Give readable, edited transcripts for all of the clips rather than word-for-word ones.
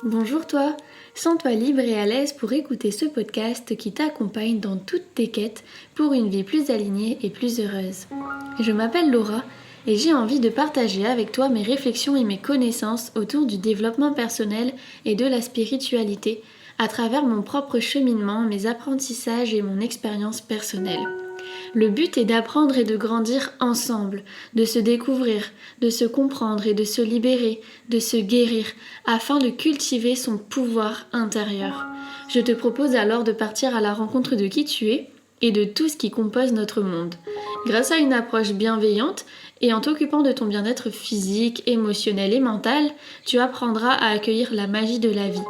Bonjour toi, sens-toi libre et à l'aise pour écouter ce podcast qui t'accompagne dans toutes tes quêtes pour une vie plus alignée et plus heureuse. Je m'appelle Laura et j'ai envie de partager avec toi mes réflexions et mes connaissances autour du développement personnel et de la spiritualité à travers mon propre cheminement, mes apprentissages et mon expérience personnelle. Le but est d'apprendre et de grandir ensemble, de se découvrir, de se comprendre et de se libérer, de se guérir, afin de cultiver son pouvoir intérieur. Je te propose alors de partir à la rencontre de qui tu es et de tout ce qui compose notre monde. Grâce à une approche bienveillante et en t'occupant de ton bien-être physique, émotionnel et mental, tu apprendras à accueillir la magie de la vie.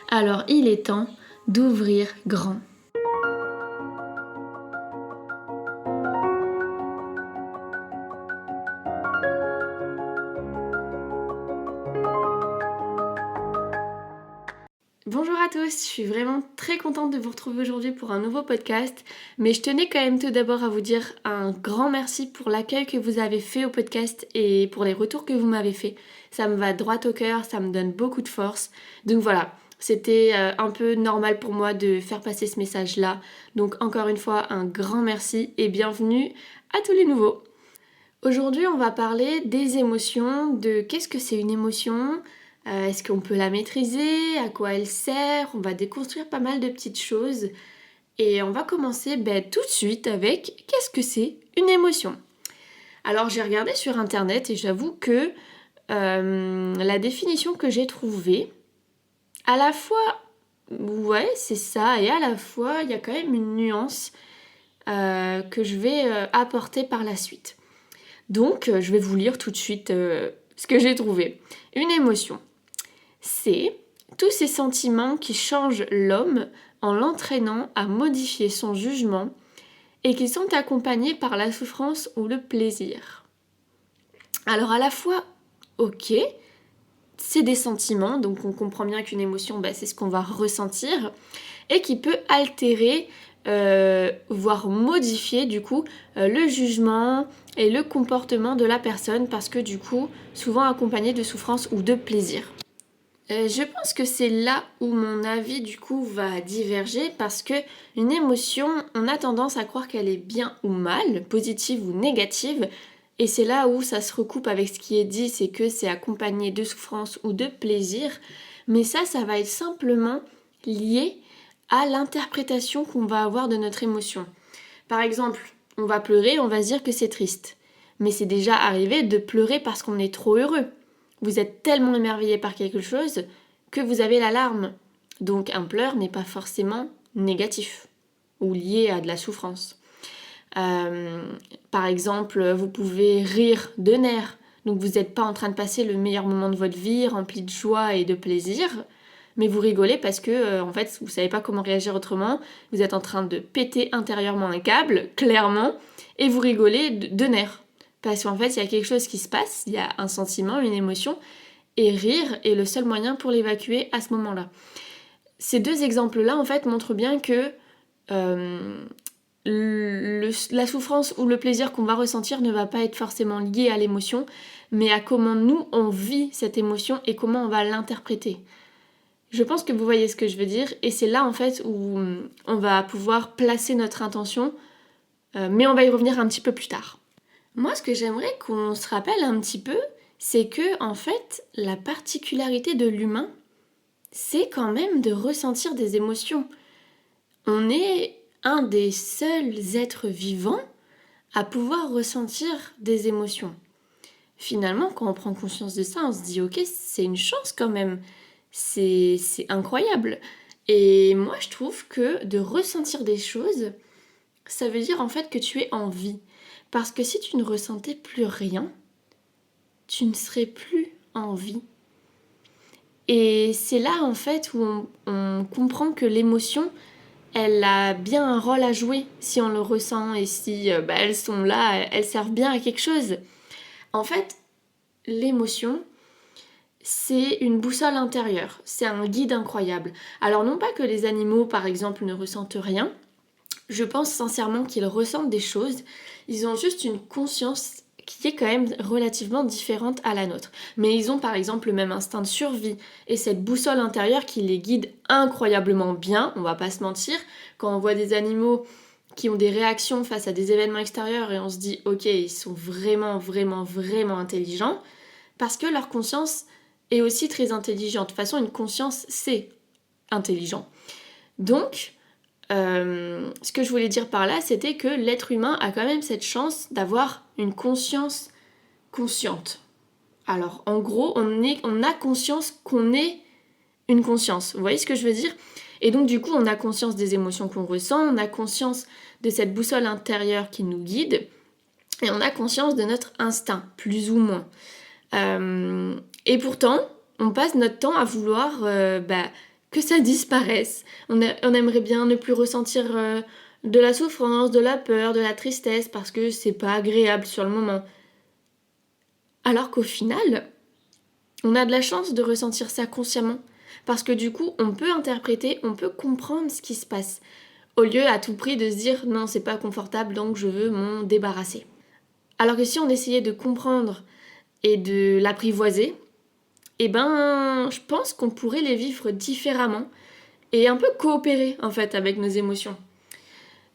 Alors il est temps d'ouvrir grand. Bonjour à tous, je suis vraiment très contente de vous retrouver aujourd'hui pour un nouveau podcast, mais je tenais quand même tout d'abord à vous dire un grand merci pour l'accueil que vous avez fait au podcast et pour les retours que vous m'avez fait. Ça me va droit au cœur, ça me donne beaucoup de force. Donc voilà, c'était un peu normal pour moi de faire passer ce message-là. Donc encore une fois, un grand merci et bienvenue à tous les nouveaux. Aujourd'hui, on va parler des émotions, de qu'est-ce que c'est une émotion. Est-ce qu'on peut la maîtriser? À quoi elle sert? On va déconstruire pas mal de petites choses. Et on va commencer tout de suite avec qu'est-ce que c'est une émotion? Alors j'ai regardé sur internet et j'avoue que la définition que j'ai trouvée, à la fois, ouais c'est ça, et à la fois il y a quand même une nuance que je vais apporter par la suite. Donc je vais vous lire tout de suite ce que j'ai trouvé. Une émotion. C'est tous ces sentiments qui changent l'homme en l'entraînant à modifier son jugement et qui sont accompagnés par la souffrance ou le plaisir. Alors à la fois, ok, c'est des sentiments, donc on comprend bien qu'une émotion, c'est ce qu'on va ressentir, et qui peut altérer, voire modifier du coup le jugement et le comportement de la personne parce que du coup, souvent accompagné de souffrance ou de plaisir. Je pense que c'est là où mon avis du coup va diverger parce que une émotion, on a tendance à croire qu'elle est bien ou mal, positive ou négative, et c'est là où ça se recoupe avec ce qui est dit, c'est que c'est accompagné de souffrance ou de plaisir, mais ça va être simplement lié à l'interprétation qu'on va avoir de notre émotion. Par exemple, on va pleurer, on va se dire que c'est triste, mais c'est déjà arrivé de pleurer parce qu'on est trop heureux. Vous êtes tellement émerveillé par quelque chose que vous avez la larme. Donc un pleur n'est pas forcément négatif ou lié à de la souffrance. Par exemple, vous pouvez rire de nerfs. Donc vous n'êtes pas en train de passer le meilleur moment de votre vie, rempli de joie et de plaisir, mais vous rigolez parce que en fait vous savez pas comment réagir autrement. Vous êtes en train de péter intérieurement un câble, clairement, et vous rigolez de nerfs. Parce qu'en fait, il y a quelque chose qui se passe, il y a un sentiment, une émotion, et rire est le seul moyen pour l'évacuer à ce moment-là. Ces deux exemples-là, en fait, montrent bien que la souffrance ou le plaisir qu'on va ressentir ne va pas être forcément lié à l'émotion, mais à comment nous, on vit cette émotion et comment on va l'interpréter. Je pense que vous voyez ce que je veux dire, et c'est là, en fait, où on va pouvoir placer notre intention, mais on va y revenir un petit peu plus tard. Moi, ce que j'aimerais qu'on se rappelle un petit peu, c'est que, en fait, la particularité de l'humain, c'est quand même de ressentir des émotions. On est un des seuls êtres vivants à pouvoir ressentir des émotions. Finalement, quand on prend conscience de ça, on se dit « Ok, c'est une chance quand même, c'est incroyable ». Et moi, je trouve que de ressentir des choses, ça veut dire en fait que tu es en vie. Parce que si tu ne ressentais plus rien, tu ne serais plus en vie. Et c'est là en fait où on comprend que l'émotion, elle a bien un rôle à jouer si on le ressent et si elles sont là, elles servent bien à quelque chose. En fait, l'émotion, c'est une boussole intérieure, c'est un guide incroyable. Alors non pas que les animaux par exemple ne ressentent rien, je pense sincèrement qu'ils ressentent des choses, ils ont juste une conscience qui est quand même relativement différente à la nôtre. Mais ils ont par exemple le même instinct de survie et cette boussole intérieure qui les guide incroyablement bien, on va pas se mentir. Quand on voit des animaux qui ont des réactions face à des événements extérieurs et on se dit ok, ils sont vraiment, vraiment, vraiment intelligents, parce que leur conscience est aussi très intelligente. De toute façon, une conscience, c'est intelligent. Donc, ce que je voulais dire par là, c'était que l'être humain a quand même cette chance d'avoir une conscience consciente. Alors, en gros, on a conscience qu'on est une conscience. Vous voyez ce que je veux dire ? Et donc, du coup, on a conscience des émotions qu'on ressent, on a conscience de cette boussole intérieure qui nous guide, et on a conscience de notre instinct, plus ou moins. Et pourtant, on passe notre temps à vouloir que ça disparaisse. On aimerait bien ne plus ressentir de la souffrance, de la peur, de la tristesse, parce que c'est pas agréable sur le moment. Alors qu'au final, on a de la chance de ressentir ça consciemment. Parce que du coup, on peut interpréter, on peut comprendre ce qui se passe. Au lieu à tout prix de se dire non, c'est pas confortable, donc je veux m'en débarrasser. Alors que si on essayait de comprendre et de l'apprivoiser, je pense qu'on pourrait les vivre différemment et un peu coopérer en fait avec nos émotions.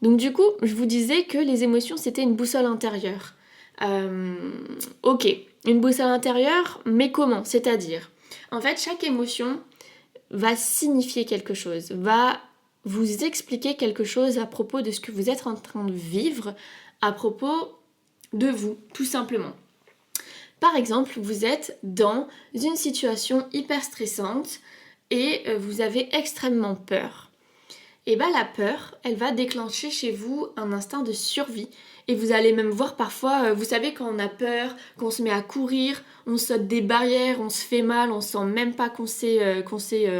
Donc du coup, je vous disais que les émotions c'était une boussole intérieure. Ok, une boussole intérieure, mais comment ? C'est-à-dire, en fait, chaque émotion va signifier quelque chose, va vous expliquer quelque chose à propos de ce que vous êtes en train de vivre, à propos de vous, tout simplement. Par exemple, vous êtes dans une situation hyper stressante et vous avez extrêmement peur. Et la peur, elle va déclencher chez vous un instinct de survie. Et vous allez même voir parfois, vous savez quand on a peur, qu'on se met à courir, on saute des barrières, on se fait mal, on sent même pas qu'on s'est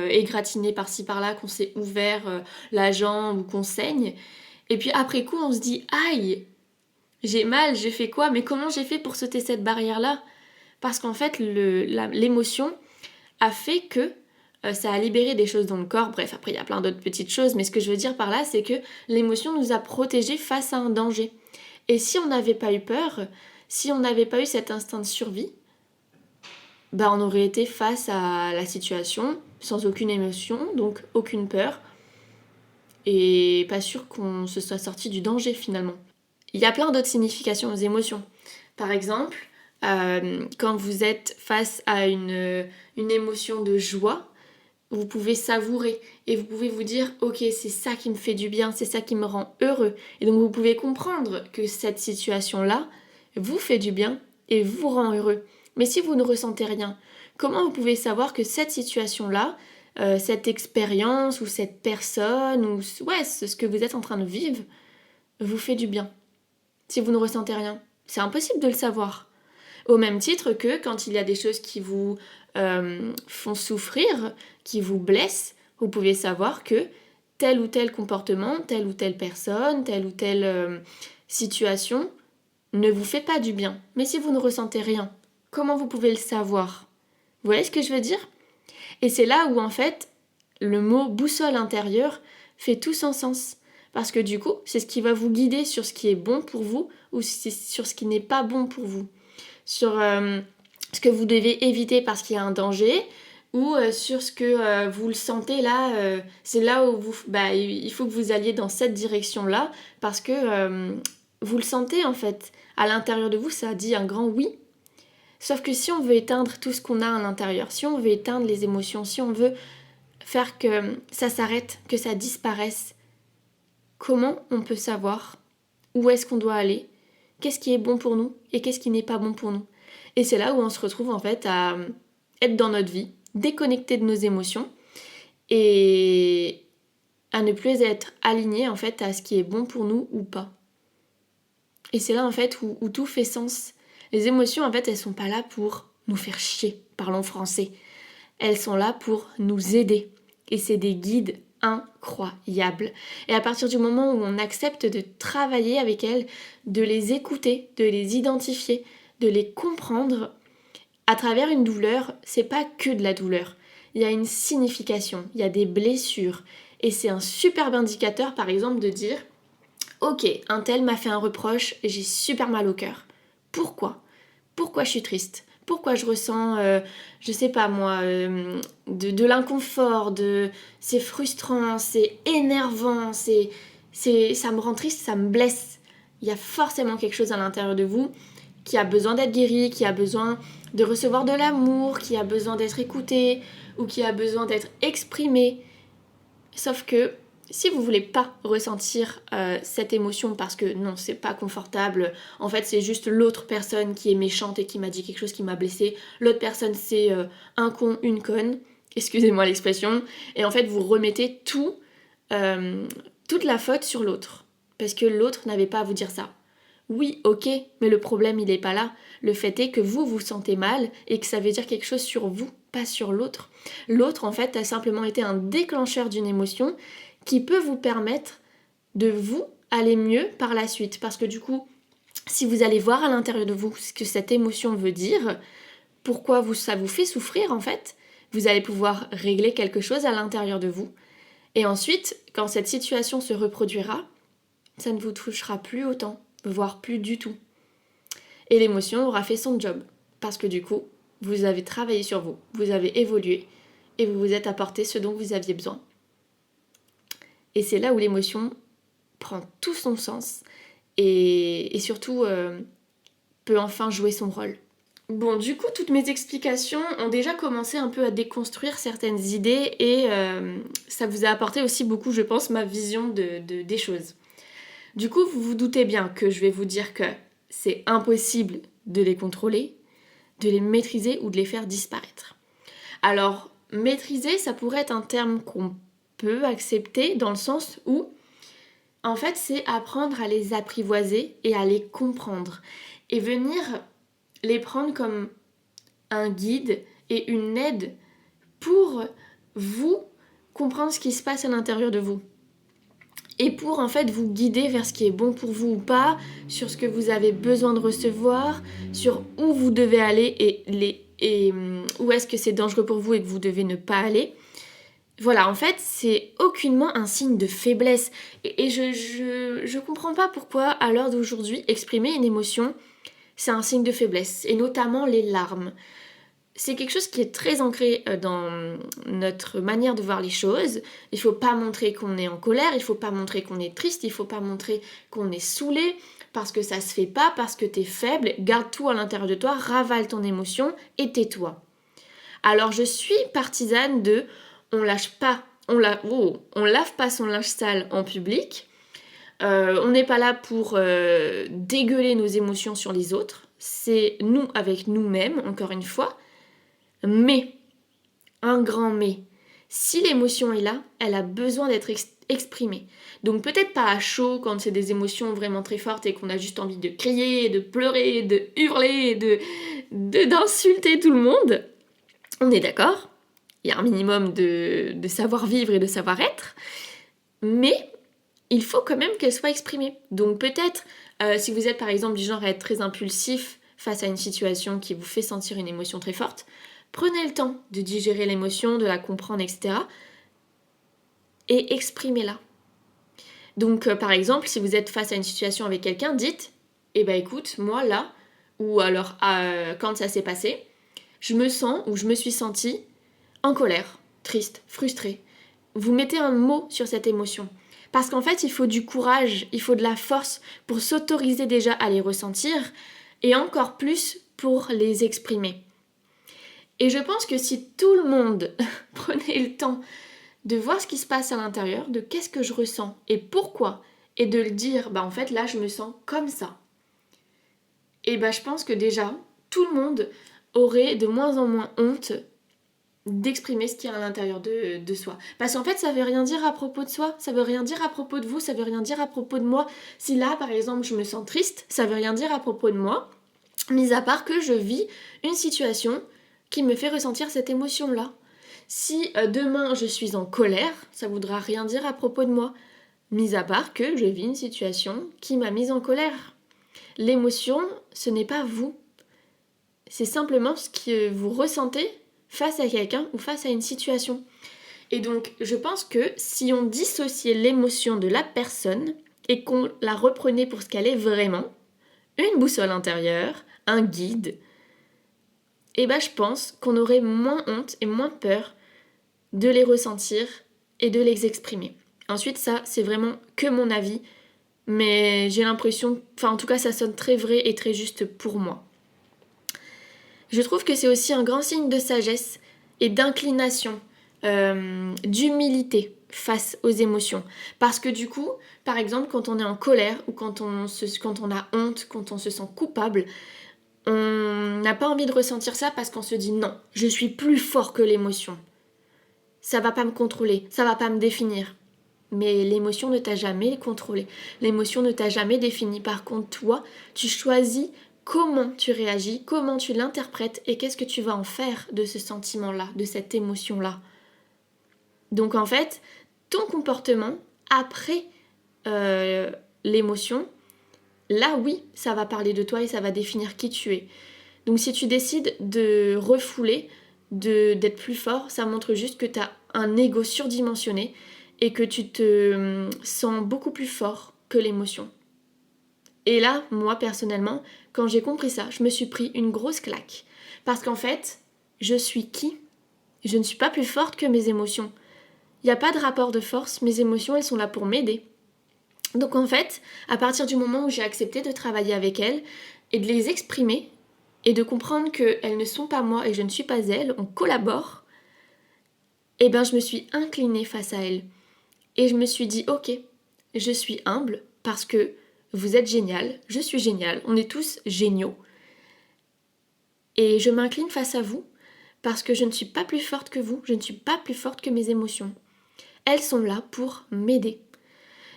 égratigné par-ci par-là, qu'on s'est ouvert la jambe ou qu'on saigne. Et puis après coup, on se dit « Aïe, j'ai mal, j'ai fait quoi ? Mais comment j'ai fait pour sauter cette barrière-là ?» Parce qu'en fait, l'émotion a fait que ça a libéré des choses dans le corps. Bref, après, il y a plein d'autres petites choses. Mais ce que je veux dire par là, c'est que l'émotion nous a protégés face à un danger. Et si on n'avait pas eu peur, si on n'avait pas eu cet instinct de survie, on aurait été face à la situation sans aucune émotion, donc aucune peur. Et pas sûr qu'on se soit sorti du danger finalement. Il y a plein d'autres significations aux émotions. Par exemple, quand vous êtes face à une émotion de joie, vous pouvez savourer et vous pouvez vous dire ok, c'est ça qui me fait du bien, c'est ça qui me rend heureux. Et donc vous pouvez comprendre que cette situation-là vous fait du bien et vous rend heureux. Mais si vous ne ressentez rien, comment vous pouvez savoir que cette situation-là, cette expérience ou cette personne ou ce que vous êtes en train de vivre vous fait du bien si vous ne ressentez rien? C'est impossible de le savoir. Au même titre que quand il y a des choses qui vous font souffrir, qui vous blessent, vous pouvez savoir que tel ou tel comportement, telle ou telle personne, telle ou telle situation ne vous fait pas du bien. Mais si vous ne ressentez rien, comment vous pouvez le savoir? Vous voyez ce que je veux dire? Et c'est là où en fait le mot boussole intérieure fait tout son sens. Parce que du coup, c'est ce qui va vous guider sur ce qui est bon pour vous ou sur ce qui n'est pas bon pour vous. Sur ce que vous devez éviter parce qu'il y a un danger ou sur ce que vous le sentez là, c'est là où il faut que vous alliez dans cette direction-là parce que vous le sentez en fait. À l'intérieur de vous, ça dit un grand oui. Sauf que si on veut éteindre tout ce qu'on a à l'intérieur, si on veut éteindre les émotions, si on veut faire que ça s'arrête, que ça disparaisse, comment on peut savoir où est-ce qu'on doit aller, qu'est-ce qui est bon pour nous et qu'est-ce qui n'est pas bon pour nous? Et c'est là où on se retrouve en fait à être dans notre vie, déconnecté de nos émotions et à ne plus être aligné en fait à ce qui est bon pour nous ou pas. Et c'est là en fait où tout fait sens. Les émotions en fait elles sont pas là pour nous faire chier, parlons français. Elles sont là pour nous aider. Et c'est des guides incroyables. Et à partir du moment où on accepte de travailler avec elles, de les écouter, de les identifier, de les comprendre, à travers une douleur, c'est pas que de la douleur. Il y a une signification, il y a des blessures. Et c'est un superbe indicateur, par exemple, de dire « Ok, un tel m'a fait un reproche et j'ai super mal au cœur. Pourquoi ? pourquoi je suis triste, pourquoi je ressens, je sais pas moi, de l'inconfort, c'est frustrant, c'est énervant, ça me rend triste, ça me blesse. Il y a forcément quelque chose à l'intérieur de vous qui a besoin d'être guéri, qui a besoin de recevoir de l'amour, qui a besoin d'être écouté ou qui a besoin d'être exprimé. Sauf que si vous voulez pas ressentir cette émotion parce que non, c'est pas confortable, en fait c'est juste l'autre personne qui est méchante et qui m'a dit quelque chose qui m'a blessée, l'autre personne c'est un con, une conne, excusez-moi l'expression, et en fait vous remettez toute la faute sur l'autre, parce que l'autre n'avait pas à vous dire ça. Oui, ok, mais le problème il est pas là. Le fait est que vous vous sentez mal et que ça veut dire quelque chose sur vous, pas sur l'autre. L'autre en fait a simplement été un déclencheur d'une émotion qui peut vous permettre de vous aller mieux par la suite. Parce que du coup, si vous allez voir à l'intérieur de vous ce que cette émotion veut dire, pourquoi ça vous fait souffrir en fait, vous allez pouvoir régler quelque chose à l'intérieur de vous. Et ensuite, quand cette situation se reproduira, ça ne vous touchera plus autant, voire plus du tout. Et l'émotion aura fait son job. Parce que du coup, vous avez travaillé sur vous, vous avez évolué et vous vous êtes apporté ce dont vous aviez besoin. Et c'est là où l'émotion prend tout son sens et surtout peut enfin jouer son rôle. Bon, du coup, toutes mes explications ont déjà commencé un peu à déconstruire certaines idées et ça vous a apporté aussi beaucoup, je pense, ma vision des choses. Du coup, vous vous doutez bien que je vais vous dire que c'est impossible de les contrôler, de les maîtriser ou de les faire disparaître. Alors, maîtriser, ça pourrait être un terme qu'on peut accepter dans le sens où, en fait, c'est apprendre à les apprivoiser et à les comprendre et venir les prendre comme un guide et une aide pour vous comprendre ce qui se passe à l'intérieur de vous. Et pour en fait vous guider vers ce qui est bon pour vous ou pas, sur ce que vous avez besoin de recevoir, sur où vous devez aller et où est-ce que c'est dangereux pour vous et que vous devez ne pas aller. Voilà, en fait, c'est aucunement un signe de faiblesse. Et je comprends pas pourquoi, à l'heure d'aujourd'hui, exprimer une émotion, c'est un signe de faiblesse, et notamment les larmes. C'est quelque chose qui est très ancré dans notre manière de voir les choses. Il faut pas montrer qu'on est en colère, il faut pas montrer qu'on est triste, il faut pas montrer qu'on est saoulé, parce que ça se fait pas, parce que t'es faible, garde tout à l'intérieur de toi, ravale ton émotion et tais-toi. Alors je suis partisane de on lave pas son linge sale en public. On n'est pas là pour dégueuler nos émotions sur les autres. C'est nous avec nous-mêmes, encore une fois. Mais, un grand mais, si l'émotion est là, elle a besoin d'être exprimée. Donc peut-être pas à chaud quand c'est des émotions vraiment très fortes et qu'on a juste envie de crier, de pleurer, de hurler, d'insulter tout le monde. On est d'accord, il y a un minimum de savoir-vivre et de savoir-être, mais il faut quand même qu'elle soit exprimée. Donc peut-être, si vous êtes par exemple du genre à être très impulsif face à une situation qui vous fait sentir une émotion très forte, prenez le temps de digérer l'émotion, de la comprendre, etc. et exprimez-la. Donc par exemple, si vous êtes face à une situation avec quelqu'un, dites « Eh ben écoute, moi là, ou alors quand ça s'est passé, je me sens ou je me suis sentie en colère, triste, frustrée. » Vous mettez un mot sur cette émotion. Parce qu'en fait, il faut du courage, il faut de la force pour s'autoriser déjà à les ressentir et encore plus pour les exprimer. Et je pense que si tout le monde prenait le temps de voir ce qui se passe à l'intérieur, de qu'est-ce que je ressens et pourquoi, et de le dire, en fait là je me sens comme ça. Et je pense que déjà, tout le monde aurait de moins en moins honte d'exprimer ce qu'il y a à l'intérieur de soi. Parce qu'en fait, ça veut rien dire à propos de soi, ça veut rien dire à propos de vous, ça veut rien dire à propos de moi. Si là, par exemple, je me sens triste, ça veut rien dire à propos de moi, mis à part que je vis une situation qui me fait ressentir cette émotion-là. Si demain je suis en colère, ça voudra rien dire à propos de moi, mis à part que je vis une situation qui m'a mise en colère. L'émotion, ce n'est pas vous. C'est simplement ce que vous ressentez face à quelqu'un ou face à une situation. Et donc, je pense que si on dissociait l'émotion de la personne et qu'on la reprenait pour ce qu'elle est vraiment, une boussole intérieure, un guide, et ben je pense qu'on aurait moins honte et moins peur de les ressentir et de les exprimer. Ensuite, ça, c'est vraiment que mon avis, mais j'ai l'impression, enfin en tout cas ça sonne très vrai et très juste pour moi. Je trouve que c'est aussi un grand signe de sagesse et d'inclination, d'humilité face aux émotions. Parce que du coup, par exemple, quand on est en colère ou quand on a honte, quand on se sent coupable, on n'a pas envie de ressentir ça parce qu'on se dit non, je suis plus fort que l'émotion. Ça va pas me contrôler, ça va pas me définir. Mais l'émotion ne t'a jamais contrôlé. L'émotion ne t'a jamais défini. Par contre, toi, tu choisis comment tu réagis, comment tu l'interprètes et qu'est-ce que tu vas en faire de ce sentiment-là, de cette émotion-là. Donc en fait, ton comportement après l'émotion, là oui, ça va parler de toi et ça va définir qui tu es. Donc si tu décides de refouler, d'être plus fort, ça montre juste que tu as un ego surdimensionné et que tu te sens beaucoup plus fort que l'émotion. Et là, moi personnellement, quand j'ai compris ça, je me suis pris une grosse claque. Parce qu'en fait, je suis qui ? Je ne suis pas plus forte que mes émotions. Il n'y a pas de rapport de force, mes émotions, elles sont là pour m'aider. Donc en fait, à partir du moment où j'ai accepté de travailler avec elles et de les exprimer et de comprendre qu'elles ne sont pas moi et je ne suis pas elles, on collabore, et ben je me suis inclinée face à elles. Et je me suis dit, ok, je suis humble parce que vous êtes génial, je suis génial, on est tous géniaux. Et je m'incline face à vous parce que je ne suis pas plus forte que vous, je ne suis pas plus forte que mes émotions. Elles sont là pour m'aider.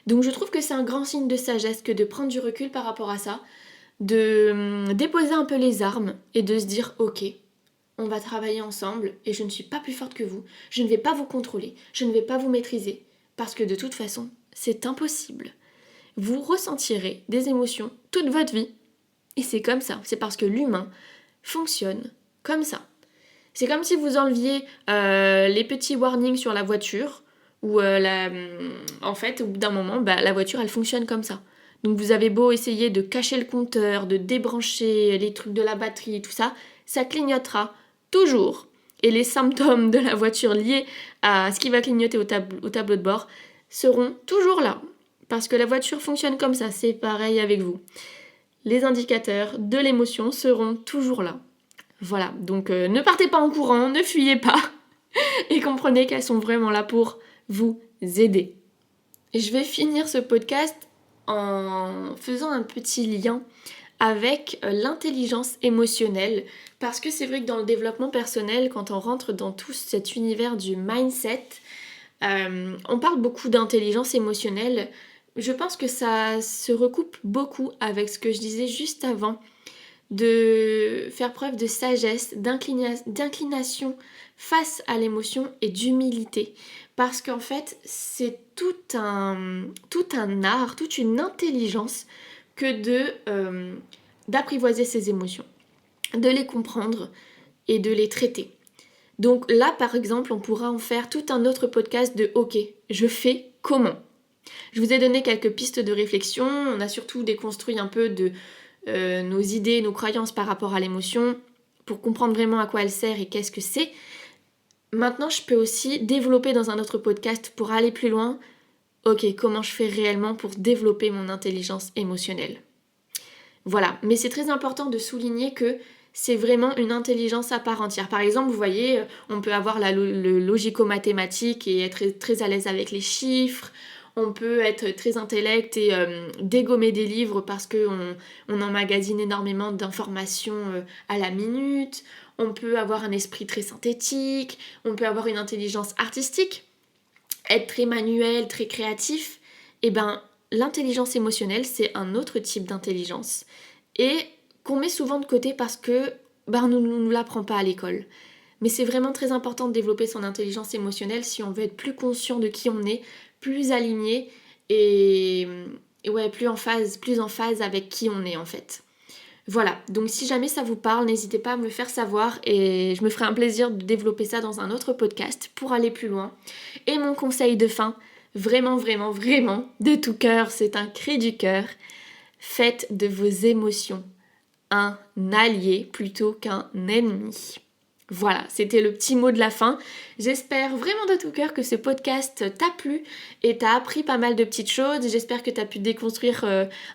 Donc je trouve que c'est un grand signe de sagesse que de prendre du recul par rapport à ça, de déposer un peu les armes et de se dire ok, on va travailler ensemble et je ne suis pas plus forte que vous, je ne vais pas vous contrôler, je ne vais pas vous maîtriser, parce que de toute façon, c'est impossible. Vous ressentirez des émotions toute votre vie et c'est comme ça, c'est parce que l'humain fonctionne comme ça. C'est comme si vous enleviez les petits warnings sur la voiture où en fait, au bout d'un moment, la voiture, elle fonctionne comme ça. Donc vous avez beau essayer de cacher le compteur, de débrancher les trucs de la batterie, tout ça, ça clignotera toujours. Et les symptômes de la voiture liés à ce qui va clignoter au tableau de bord seront toujours là. Parce que la voiture fonctionne comme ça, c'est pareil avec vous. Les indicateurs de l'émotion seront toujours là. Voilà, donc ne partez pas en courant, ne fuyez pas et comprenez qu'elles sont vraiment là pour vous aider. Et je vais finir ce podcast en faisant un petit lien avec l'intelligence émotionnelle parce que c'est vrai que dans le développement personnel, quand on rentre dans tout cet univers du mindset, on parle beaucoup d'intelligence émotionnelle. Je pense que ça se recoupe beaucoup avec ce que je disais juste avant, de faire preuve de sagesse, d'inclination face à l'émotion et d'humilité. Parce qu'en fait, c'est tout un art, toute une intelligence que d'apprivoiser ses émotions, de les comprendre et de les traiter. Donc là, par exemple, on pourra en faire tout un autre podcast de « Ok, je fais comment ?» Je vous ai donné quelques pistes de réflexion, on a surtout déconstruit un peu de nos idées, nos croyances par rapport à l'émotion, pour comprendre vraiment à quoi elle sert et qu'est-ce que c'est. Maintenant, je peux aussi développer dans un autre podcast pour aller plus loin. Ok, comment je fais réellement pour développer mon intelligence émotionnelle. Voilà, mais c'est très important de souligner que c'est vraiment une intelligence à part entière. Par exemple, vous voyez, on peut avoir le logico-mathématique et être très à l'aise avec les chiffres. On peut être très intellect et dégommer des livres parce qu'on emmagasine énormément d'informations à la minute. On peut avoir un esprit très synthétique. On peut avoir une intelligence artistique. Être très manuel, très créatif. Et ben, l'intelligence émotionnelle, c'est un autre type d'intelligence. Et qu'on met souvent de côté parce que on ne nous l'apprend pas à l'école. Mais c'est vraiment très important de développer son intelligence émotionnelle si on veut être plus conscient de qui on est, plus aligné et ouais, plus en phase avec qui on est en fait. Voilà, donc si jamais ça vous parle, n'hésitez pas à me le faire savoir et je me ferai un plaisir de développer ça dans un autre podcast pour aller plus loin. Et mon conseil de fin, vraiment, vraiment, vraiment, de tout cœur, c'est un cri du cœur, faites de vos émotions un allié plutôt qu'un ennemi. Voilà, c'était le petit mot de la fin. J'espère vraiment de tout cœur que ce podcast t'a plu et t'a appris pas mal de petites choses. J'espère que t'as pu déconstruire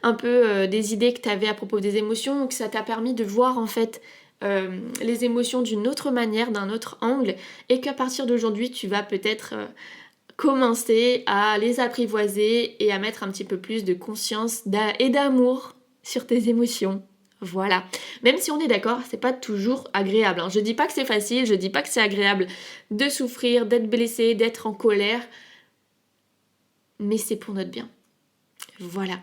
un peu des idées que t'avais à propos des émotions, ou que ça t'a permis de voir en fait les émotions d'une autre manière, d'un autre angle, et qu'à partir d'aujourd'hui, tu vas peut-être commencer à les apprivoiser et à mettre un petit peu plus de conscience et d'amour sur tes émotions. Voilà. Même si on est d'accord, c'est pas toujours agréable. Je dis pas que c'est facile, je dis pas que c'est agréable de souffrir, d'être blessé, d'être en colère, mais c'est pour notre bien. Voilà.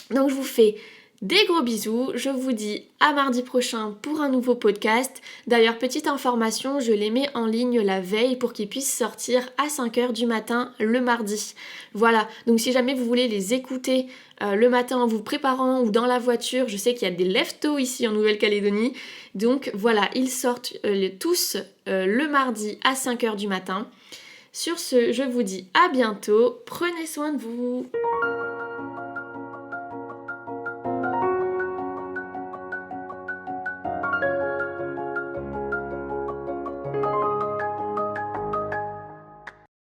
Donc je vous fais des gros bisous, je vous dis à mardi prochain pour un nouveau podcast. D'ailleurs, petite information, je les mets en ligne la veille pour qu'ils puissent sortir à 5h du matin le mardi. Voilà, donc si jamais vous voulez les écouter le matin en vous préparant ou dans la voiture, je sais qu'il y a des lève-tôt ici en Nouvelle-Calédonie. Donc voilà, ils sortent tous le mardi à 5h du matin. Sur ce, je vous dis à bientôt, prenez soin de vous.